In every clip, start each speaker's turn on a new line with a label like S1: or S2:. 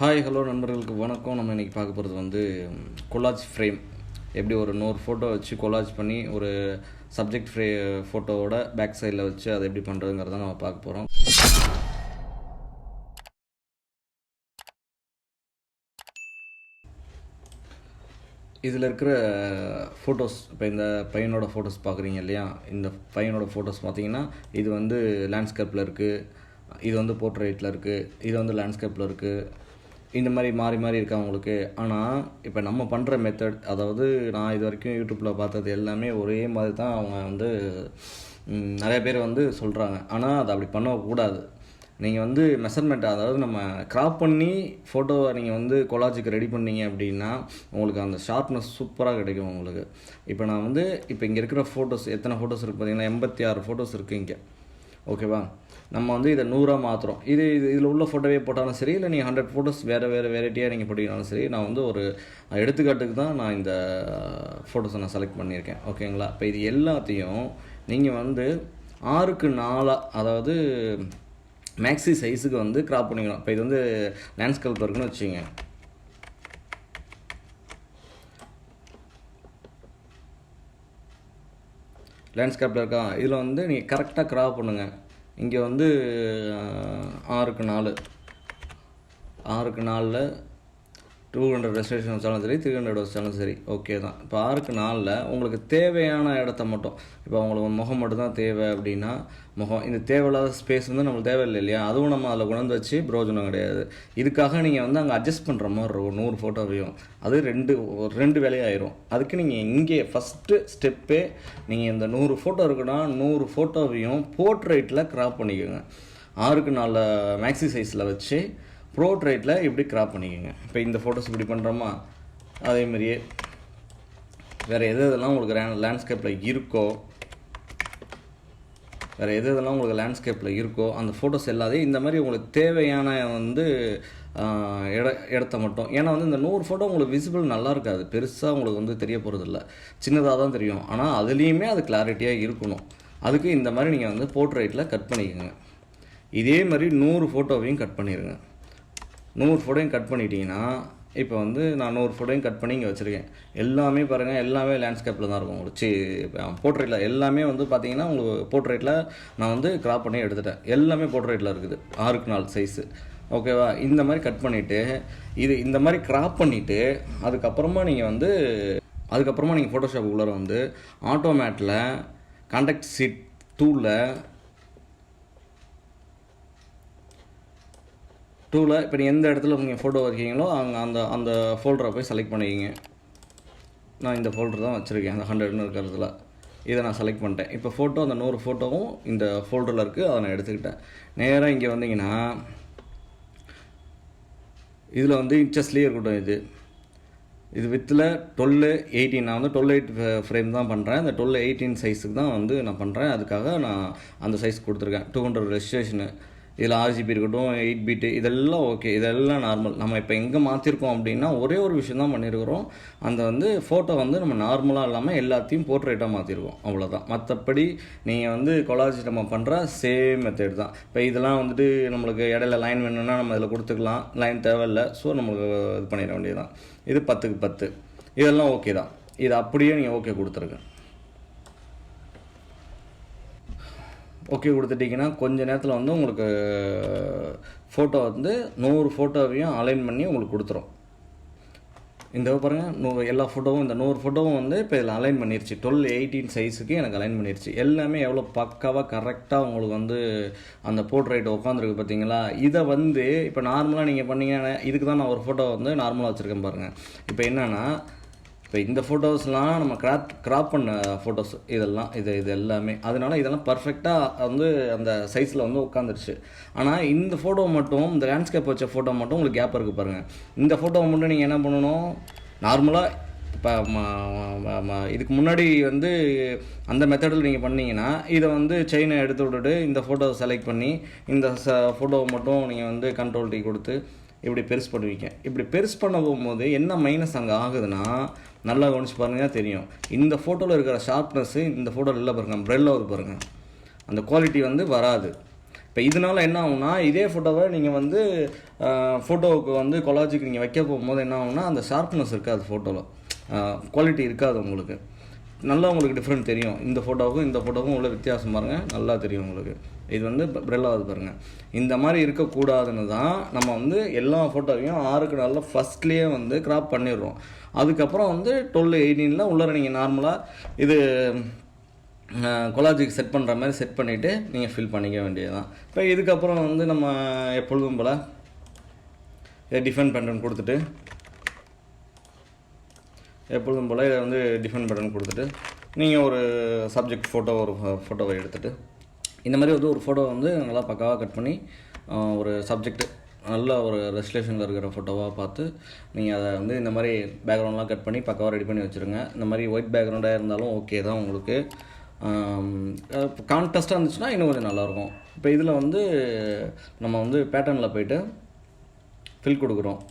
S1: Hi hello நண்பர்களுக்கு வணக்கம். நம்ம இன்றைக்கி பார்க்க போகிறது வந்து கொலாஜ் ஃப்ரேம். எப்படி ஒரு 100 ஃபோட்டோ வச்சு கொலாஜ் பண்ணி ஒரு சப்ஜெக்ட் ஃபோட்டோவோட பேக் சைடில் வச்சு அதை எப்படி பண்ணுறதுங்கிறத நம்ம பார்க்க போகிறோம். இதில் இருக்கிற ஃபோட்டோஸ், இப்போ இந்த பையனோட ஃபோட்டோஸ் பார்க்குறீங்க இல்லையா, இந்த பையனோட ஃபோட்டோஸ் பார்த்தீங்கன்னா இது வந்து லேண்ட்ஸ்கேப்பில் இருக்குது, இது வந்து போர்ட்ரேட்டில் இருக்குது, இது வந்து லேண்ட்ஸ்கேப்பில் இருக்குது, இந்த மாதிரி மாறி மாறி இருக்கா உங்களுக்கு. ஆனால் இப்போ நம்ம பண்ணுற மெத்தட், அதாவது நான் இது வரைக்கும் யூடியூப்பில் பார்த்தது எல்லாமே ஒரே மாதிரி தான் அவங்க வந்து நிறைய பேர் வந்து சொல்கிறாங்க. ஆனால் அதை அப்படி பண்ணக்கூடாது. நீங்கள் வந்து மெஷர்மெண்ட், அதாவது நம்ம கிராப் பண்ணி ஃபோட்டோவை நீங்கள் வந்து கொலாஜுக்கு ரெடி பண்ணீங்க அப்படின்னா உங்களுக்கு அந்த ஷார்ப்னஸ் சூப்பராக கிடைக்கும் உங்களுக்கு. இப்போ நான் வந்து இப்போ இங்கே இருக்கிற ஃபோட்டோஸ் எத்தனை ஃபோட்டோஸ் இருக்குது பார்த்தீங்கன்னா 86 ஃபோட்டோஸ் இருக்குது இங்கே. ஓகேவா, நம்ம வந்து இதை 100ஆக மாற்றுறோம். இதில் உள்ள ஃபோட்டோவே போட்டாலும் சரி, இல்லை நீங்கள் 100 ஃபோட்டோஸ் வேறு வெரைட்டியாக நீங்கள் போட்டிங்கனாலும் சரி, நான் வந்து ஒரு எடுத்துக்காட்டுக்கு தான் நான் இந்த ஃபோட்டோஸை நான் செலக்ட் பண்ணியிருக்கேன். ஓகேங்களா, இப்போ இது எல்லாத்தையும் நீங்கள் வந்து 6x4, அதாவது மேக்ஸி சைஸுக்கு வந்து கிராப் பண்ணிக்கணும். இப்போ இது வந்து லேண்ட்ஸ்கேப் இருக்குன்னு வச்சுங்க. லேண்ட்ஸ்கேப்பில் இருக்கா, இதில் வந்து நீங்கள் கரெக்டாக கிராப் பண்ணுங்கள். இங்கே வந்து 6x4 200 ரெஸ்ட்ரிக்ஷன் வச்சாலும் சரி, 300 வச்சாலும் சரி, ஓகே தான். இப்போ 6x4 உங்களுக்கு தேவையான இடத்த மட்டும், இப்போ உங்களுக்கு முகம் மட்டும் தான் தேவை அப்படின்னா முகம், இந்த தேவையில்லாத ஸ்பேஸ் வந்து நம்மளுக்கு தேவையில்லை இல்லையா, அதுவும் நம்ம அதில் கொண்டு வச்சு பிரோஜனம் கிடையாது. இதுக்காக நீங்கள் வந்து அங்கே அட்ஜஸ்ட் பண்ணுற மாதிரி இருக்கும் 100 ஃபோட்டோவையும். அது ரெண்டு வேலையாயிரும். அதுக்கு நீங்கள் இங்கே ஃபஸ்ட்டு ஸ்டெப்பே நீங்கள் இந்த 100 ஃபோட்டோ இருக்குன்னா 100 ஃபோட்டோவையும் போர்ட்ரேட்டில் கிராப் பண்ணிக்கோங்க. 6x4 மேக்ஸி சைஸில் வச்சு போர்ட்ரேட்டில் இப்படி கிராப் பண்ணிக்கோங்க. இப்போ இந்த ஃபோட்டோஸ் இப்படி பண்ணுறோமா, அதேமாதிரியே வேறு எதெல்லாம் உங்களுக்கு லேண்ட்ஸ்கேப்பில் இருக்கோ அந்த ஃபோட்டோஸ் எல்லாத்தையும் இந்த மாதிரி உங்களுக்கு தேவையான வந்து இடத்த மட்டும். ஏன்னா வந்து இந்த 100 ஃபோட்டோ உங்களுக்கு விசிபிள் நல்லா இருக்காது, பெருசாக உங்களுக்கு வந்து தெரிய போகிறதில்ல, சின்னதாக தான் தெரியும். ஆனால் அதுலேயுமே அது கிளாரிட்டியாக இருக்கணும். அதுக்கு இந்த மாதிரி நீங்கள் வந்து போர்ட்ரேட்டில் கட் பண்ணிக்கோங்க. இதே மாதிரி 100 ஃபோட்டோவையும் கட் பண்ணிடுங்க. 100 ஃபோட்டோயும் கட் பண்ணிட்டீங்கன்னா, இப்போ வந்து நான் 100 ஃபோட்டோயும் கட் பண்ணி இங்கே வச்சுருக்கேன். எல்லாமே பாருங்கள், எல்லாமே லேண்ட்ஸ்கேப்பில் தான் இருக்கும் உங்களுக்கு. போர்ட்ரேட்டில் எல்லாமே வந்து பார்த்தீங்கன்னா உங்களுக்கு போர்ட்ரேட்டில் நான் வந்து கிராப் பண்ணி எடுத்துட்டேன். எல்லாமே போர்ட்ரேட்டில் இருக்குது 6x4 சைஸு. ஓகேவா, இந்த மாதிரி கட் பண்ணிவிட்டு இந்த மாதிரி கிராப் பண்ணிவிட்டு அதுக்கப்புறமா நீங்கள் ஃபோட்டோஷாப் உள்ளே வந்து ஆட்டோமேட்டில் கான்டாக்ட் ஷீட் டூலில் இப்போ நீங்கள் எந்த இடத்துல நீங்கள் ஃபோட்டோ வைக்கிறீங்களோ அங்கே அந்த ஃபோல்டரை போய் செலக்ட் பண்ணிக்கிங்க. நான் இந்த ஃபோல்டர் தான் வச்சுருக்கேன், அந்த 100ன்னு இருக்கிறதுல இதை நான் செலக்ட் பண்ணிட்டேன். இப்போ ஃபோட்டோ அந்த 100 ஃபோட்டோவும் இந்த ஃபோல்டரில் இருக்குது, அதை நான் எடுத்துக்கிட்டேன். நேராக இங்கே வந்தீங்கன்னா இதில் வந்து இன்ச்சஸ்லேயே இருக்கட்டும். இது வித்தில் 12:18, நான் வந்து 12:8 ஃப்ரேம் தான் பண்ணுறேன். இந்த 12:18 சைஸுக்கு தான் வந்து நான் பண்ணுறேன். அதுக்காக நான் அந்த சைஸ் கொடுத்துருக்கேன். 200 ரெஜிஸ்ட்ரேஷனு, இதில் RGB இருக்கட்டும், 8 பிட்டு, இதெல்லாம் ஓகே, இதெல்லாம் நார்மல். நம்ம இப்போ எங்கே மாற்றிருக்கோம் அப்படின்னா ஒரே ஒரு விஷயம் தான் பண்ணியிருக்கிறோம். அந்த வந்து ஃபோட்டோ வந்து நம்ம நார்மலாக இல்லாமல் எல்லாத்தையும் போர்ட்ரேட்டாக மாற்றிருக்கோம், அவ்வளோதான். மற்றபடி நீங்கள் வந்து கொலாஜ் நம்ம பண்ணுற சேம் மெத்தட் தான். இப்போ இதெல்லாம் வந்துட்டு நம்மளுக்கு இடையில லைன் வேணும்னா நம்ம இதில் கொடுத்துக்கலாம், லைன் தேவையில்லை. ஸோ நம்மளுக்கு இது பண்ணிட வேண்டியதுதான். இது 10x10, இதெல்லாம் ஓகே தான். இது அப்படியே நீங்கள் ஓகே கொடுத்துருங்க. ஓகே கொடுத்துட்டிங்கன்னா கொஞ்சம் நேரத்தில் வந்து உங்களுக்கு ஃபோட்டோ வந்து 100 ஃபோட்டோவையும் அலைன் பண்ணி உங்களுக்கு கொடுத்துரும். இந்த பாருங்கள், எல்லா ஃபோட்டோவும் இந்த 100 ஃபோட்டோவும் வந்து இப்போ இதில் அலைன் பண்ணிருச்சு. 12:18 சைஸுக்கு எனக்கு அலைன் பண்ணிருச்சு. எல்லாமே எவ்வளோ பக்காவாக கரெக்டாக உங்களுக்கு வந்து அந்த போர்ட்ரேட் உட்காந்துருக்கு பார்த்தீங்களா. இதை வந்து இப்போ நார்மலாக நீங்கள் பண்ணீங்கன்னா, இதுக்கு தான் நான் ஒரு ஃபோட்டோ வந்து நார்மலாக வச்சுருக்கேன் பாருங்கள். இப்போ என்னென்னா, இப்போ இந்த ஃபோட்டோஸ்லாம் நம்ம கிராப் பண்ண ஃபோட்டோஸ், இது எல்லாமே, அதனால இதெல்லாம் பர்ஃபெக்டாக வந்து அந்த சைஸில் வந்து உட்காந்துருச்சு. ஆனால் இந்த ஃபோட்டோ மட்டும், இந்த லேண்ட்ஸ்கேப் வச்ச ஃபோட்டோ மட்டும் உங்களுக்கு கேப் இருக்குது பாருங்கள். இந்த ஃபோட்டோவை மட்டும் நீங்கள் என்ன பண்ணணும், நார்மலாக இப்போ இதுக்கு முன்னாடி வந்து அந்த மெத்தடில் நீங்கள் பண்ணிங்கன்னா இதை வந்து செயினை எடுத்து விட்டுட்டு இந்த ஃபோட்டோவை செலக்ட் பண்ணி இந்த ஃபோட்டோவை மட்டும் நீங்கள் வந்து Ctrl T கொடுத்து இப்படி பெருசு பண்ணுவீங்க. இப்படி பெருசு பண்ண போகும்போது என்ன மைனஸ் அங்கே ஆகுதுன்னா, நல்லா கவனிச்சு பாருங்கள் தெரியும். இந்த ஃபோட்டோவில் இருக்கிற ஷார்ப்னஸ்ஸு இந்த ஃபோட்டோவில் இல்லை பாருங்கள், ப்ரெல் ஆகுது பாருங்கள், அந்த குவாலிட்டி வந்து வராது. இப்போ இப்போ இதனால் என்ன ஆகும்னா இதே ஃபோட்டோவை நீங்கள் வந்து ஃபோட்டோவுக்கு வந்து கொலாஜுக்கு நீங்கள் வைக்க போகும்போது என்ன ஆகும்னா அந்த ஷார்ப்னஸ் இருக்காது, ஃபோட்டோவில் குவாலிட்டி இருக்காது. உங்களுக்கு நல்லா உங்களுக்கு டிஃப்ரெண்ட் தெரியும். இந்த ஃபோட்டோவுக்கும் உள்ள வித்தியாசம் பாருங்கள், நல்லா தெரியும் உங்களுக்கு. இது வந்து ப்ரெல்லாவது பாருங்கள். இந்த மாதிரி இருக்கக்கூடாதுன்னு தான் நம்ம வந்து எல்லா ஃபோட்டோவையும் 6க்கு நாளில் ஃபஸ்ட்லேயே வந்து கிராப் பண்ணிடுறோம். அதுக்கப்புறம் வந்து 12:18 உள்ளார நீங்கள் நார்மலாக இது கொலாஜுக்கு செட் பண்ணுற மாதிரி செட் பண்ணிவிட்டு நீங்கள் ஃபில் பண்ணிக்க வேண்டியது தான். இப்போ இதுக்கப்புறம் வந்து நம்ம எப்பொழுதும் போல் இதை டிஃபைன் பட்டன் கொடுத்துட்டு இதை வந்து டிஃபைன் பட்டன் கொடுத்துட்டு நீங்கள் ஒரு சப்ஜெக்ட் ஃபோட்டோவை எடுத்துகிட்டு இந்த மாதிரி வந்து ஒரு ஃபோட்டோவை வந்து நல்லா பக்காவாக கட் பண்ணி ஒரு சப்ஜெக்ட் நல்ல ஒரு ரெஸ்லேஷனில் இருக்கிற ஃபோட்டோவாக பார்த்து நீங்கள் அதை வந்து இந்த மாதிரி பேக்ரவுண்ட்லாம் கட் பண்ணி பக்காவாக ரெடி பண்ணி வச்சுருங்க. இந்த மாதிரி ஒயிட் பேக்ரவுண்டாக இருந்தாலும் ஓகே தான். உங்களுக்கு கான்ட்ராஸ்ட்டாக இருந்துச்சுன்னா இன்னும் கொஞ்சம் நல்லாயிருக்கும். இப்போ இதில் வந்து நம்ம வந்து பேட்டர்னில் போய்ட்டு ஃபில் கொடுக்குறோம்.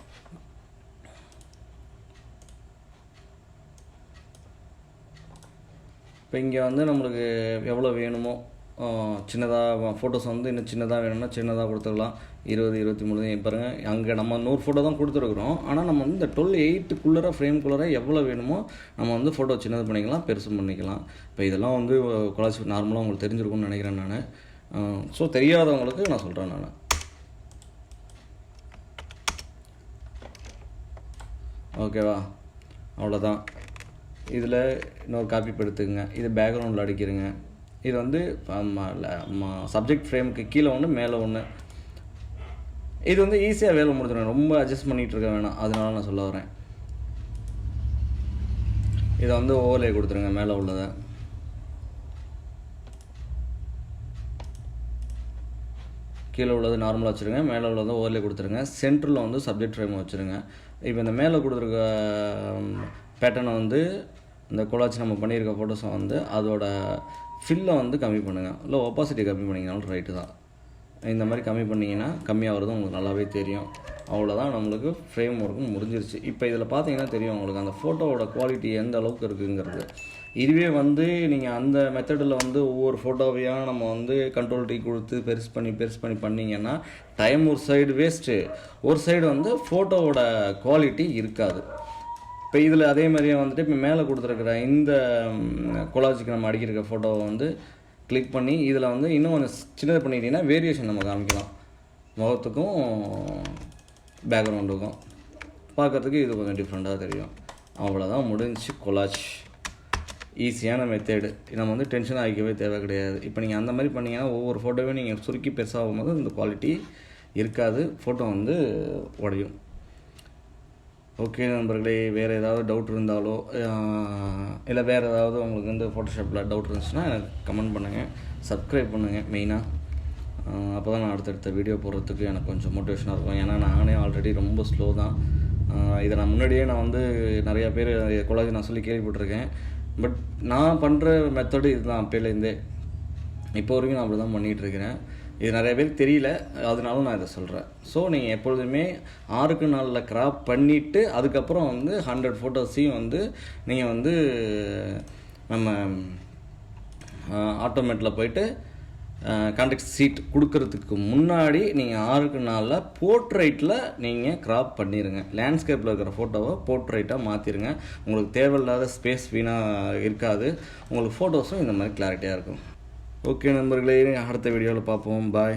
S1: இப்போ இங்கே வந்து நம்மளுக்கு எவ்வளோ வேணுமோ சின்னதாக ஃபோட்டோஸ் வந்து இன்னும் சின்னதாக வேணும்னா சின்னதாக கொடுத்துக்கலாம். 20, 23 பாருங்கள். அங்கே நம்ம 100 ஃபோட்டோ தான் கொடுத்துருக்குறோம். ஆனால் நம்ம வந்து இந்த 12:8 ஃப்ரேம்குள்ளே எவ்வளோ வேணுமோ நம்ம வந்து ஃபோட்டோ சின்னது பண்ணிக்கலாம், பெருசும் பண்ணிக்கலாம். இப்போ இதெல்லாம் வந்து கொலாஜ் நார்மலாக உங்களுக்கு தெரிஞ்சிருக்கும்னு நினைக்கிறேன் நான். ஸோ தெரியாதவங்களுக்கு நான் சொல்கிறேன் நான். ஓகேவா? அவ்வளோதான். இதில் இன்னொரு காப்பி எடுத்துக்கங்க. இது பேக்ரவுண்டில் அடிக்கிறேங்க. இது வந்து சப்ஜெக்ட் ஃப்ரேமுக்கு கீழே ஒன்று மேலே ஒன்று. இது வந்து ஈஸியாக வேலை முடிஞ்சிடும், ரொம்ப அட்ஜஸ்ட் பண்ணிகிட்டு இருக்க வேணாம். அதனால நான் சொல்ல வரேன். இதை வந்து ஓவர்லே கொடுத்துருங்க. மேலே உள்ளதை கீழே உள்ளது நார்மலாக வச்சுருங்க, மேலே உள்ளதை ஓவர்லே கொடுத்துருங்க. சென்டரில் வந்து சப்ஜெக்ட் ஃப்ரேம் வச்சுருங்க. இப்போ இந்த மேலே கொடுத்துருக்க பேட்டர்னை வந்து இந்த கொலாஜ் நம்ம பண்ணியிருக்க ஃபோட்டோஸை வந்து அதோட ஃபில்லை வந்து கம்மி பண்ணுங்கள், இல்லை ஒப்பாசிட்டி கம்மி பண்ணிங்கனாலும் ரைட்டு தான். இந்த மாதிரி கம்மி பண்ணிங்கன்னா கம்மியாக வருது உங்களுக்கு நல்லாவே தெரியும். அவ்வளோதான், நம்மளுக்கு ஃப்ரேம் ஒர்க்கும் முடிஞ்சிருச்சு. இப்போ இதில் பார்த்தீங்கன்னா தெரியும் உங்களுக்கு அந்த ஃபோட்டோவோட குவாலிட்டி எந்த அளவுக்கு இருக்குங்கிறது. இதுவே வந்து நீங்கள் அந்த மெத்தடில் வந்து ஒவ்வொரு ஃபோட்டோவையாக நம்ம வந்து கண்ட்ரோல் டீ கொடுத்து பெருசு பண்ணி பண்ணிங்கன்னா டைம் ஒரு சைடு வேஸ்ட்டு, ஒரு சைடு வந்து ஃபோட்டோவோட குவாலிட்டி இருக்காது. இப்போ இதில் அதே மாதிரியே வந்துட்டு இப்போ மேலே கொடுத்துருக்குற இந்த கொலாஜுக்கு நம்ம அடிக்கிற ஃபோட்டோவை வந்து கிளிக் பண்ணி இதில் வந்து இன்னும் கொஞ்சம் சின்னது பண்ணிக்கிட்டிங்கன்னா வேரியேஷன் நம்ம காமிக்கலாம். முகத்துக்கும் பேக்ரவுண்டுக்கும் பார்க்குறதுக்கு இது கொஞ்சம் டிஃப்ரெண்ட்டாக தெரியும். அவ்வளோதான், முடிஞ்சு கொலாஜ். ஈஸியான மெத்தேடு. நம்ம வந்து டென்ஷன் ஆகிக்கவே தேவை கிடையாது. இப்போ நீங்கள் அந்த மாதிரி பண்ணிங்கன்னா ஒவ்வொரு ஃபோட்டோவையும் நீங்கள் சுருக்கி பெருசாகும் போது இந்த குவாலிட்டி இருக்காது, ஃபோட்டோ வந்து உடையும். ஓகே நண்பர்களே, வேறு ஏதாவது டவுட் இருந்தாலோ இல்லை வேறு ஏதாவது உங்களுக்கு வந்து ஃபோட்டோஷாப்பில் டவுட் இருந்துச்சுன்னா எனக்கு கமெண்ட் பண்ணுங்கள், சப்ஸ்கிரைப் பண்ணுங்கள் மெயினாக. அப்போ தான் நான் அடுத்தடுத்த வீடியோ போடுறதுக்கு எனக்கு கொஞ்சம் மோட்டிவேஷனாக இருக்கும். ஏன்னா நானே ஆல்ரெடி ரொம்ப ஸ்லோ தான். இதை நான் முன்னாடியே நான் வந்து நிறையா பேர் கொலாஜ் நான் சொல்லி கேள்விப்பட்டிருக்கேன். பட் நான் பண்ணுற மெத்தடு இதுதான் அப்போலேருந்தே இப்போ வரைக்கும் நான் அப்படி தான் பண்ணிகிட்ருக்கிறேன். இது நிறைய பேருக்கு தெரியல, அதனால நான் இதை சொல்கிறேன். ஸோ நீங்கள் எப்பொழுதுமே 6க்கு 4 கிராப் பண்ணிவிட்டு அதுக்கப்புறம் வந்து 100 ஃபோட்டோஸையும் வந்து நீங்கள் வந்து நம்ம ஆட்டோமேட்டில் போய்ட்டு கான்டெக்ட் சீட் கொடுக்கறதுக்கு முன்னாடி நீங்கள் 6க்கு 4 போர்ட்ரைட்டில் நீங்கள் கிராப் பண்ணிடுங்க. லேண்ட்ஸ்கேப்பில் இருக்கிற ஃபோட்டோவை போர்ட்ரைட்டாக மாற்றிடுங்க. உங்களுக்கு தேவையில்லாத ஸ்பேஸ் வீணாக இருக்காது, உங்களுக்கு ஃபோட்டோஸும் இந்த மாதிரி கிளாரிட்டியாக இருக்கும். ஓகே நண்பர்களே, அடுத்த வீடியோவில் பார்ப்போம். பாய்.